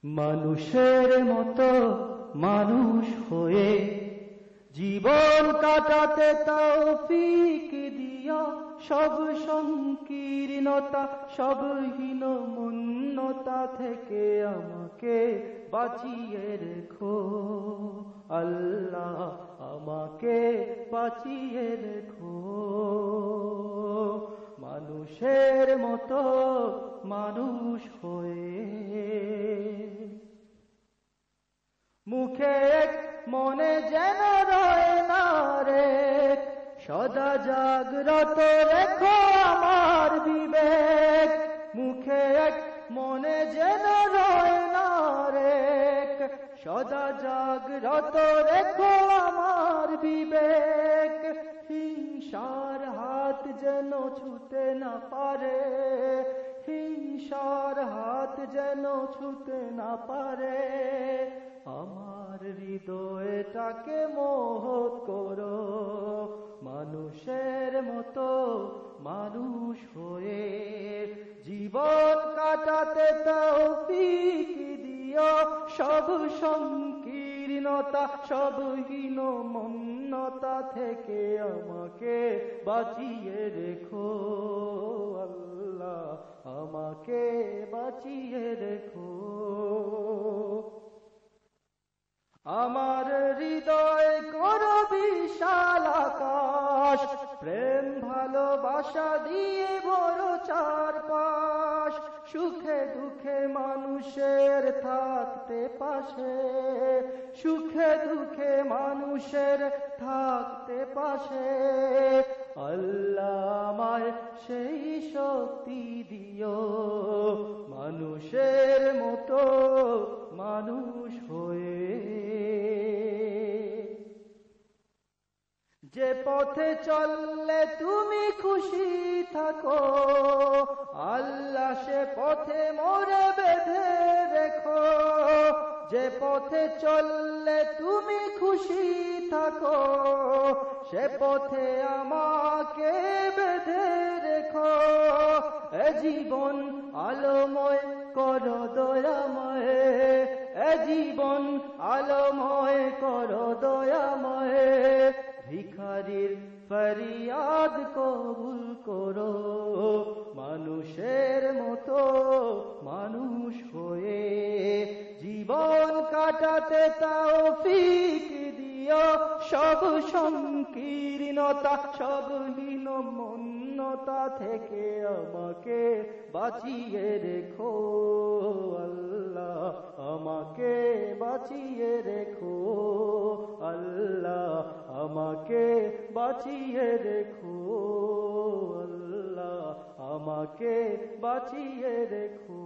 মানুষের মতো মানুষ হয়ে জীবন কাটাতে তৌফিক দিও, সব সংকীর্ণতা সব হীনমন্যতা থেকে আমাকে বাঁচিয়ে রেখো আল্লাহ, আমাকে বাঁচিয়ে রেখো। মানুষের মতো মানুষ হয়ে মুখে এক মনে যেন রয় না রে, সদা জাগ্রত রেখো আমার বিবেক। মুখে এক মনে যেন রয় না রে, সদা জাগ্রত রেখো আমার বিবেক। হিংসার হাত যেন ছুতে না পারে, হিংসার হাত যেন ছুতে না পারে। আমার হৃদয়টাকে মোহত করো, মানুষের মতো মানুষ হয়ে জীবন কাটাতে তৌফিক দিও, সব সংকীর্ণতা সব হীনমন্যতা থেকে আমাকে বাঁচিয়ে রেখো আল্লাহ, আমাকে বাঁচিয়ে রেখো। আমার হৃদয় করো বিশাল আকাশ, প্রেম ভালোবাসা দিয়ে বড় চারপাশ। সুখে দুঃখে মানুষের থাকতে পাশে, সুখে দুঃখে মানুষের থাকতে পাশে। আল্লাহ আমায় সেই শক্তি দিও, মানুষের মতো মানুষ হয়ে। যে পথে চললে তুমি খুশি থাকো আল্লাহ, সে পথে মোরে বেঁধে রেখো। যে পথে চললে তুমি খুশি থাকো, সে পথে আমাকে বেঁধে রেখো। এ জীবন আলোময় করো দয়াময়, এ জীবন আলোময় করো দয়াময়। ভিখারির ফরিয়াদ কবুল করো, মানুষের মতো মানুষ হয়ে জীবন কাটাতে তৌফিক দিও, সব সংকীর্ণতা সব হীনমন্যতা থেকে আমাকে বাঁচিয়ে রেখো আল্লাহ, আমাকে বাঁচিয়ে রেখো আল্লাহ, আমাকে বাঁচিয়ে রেখো আল্লাহ, আমাকে বাঁচিয়ে রেখো।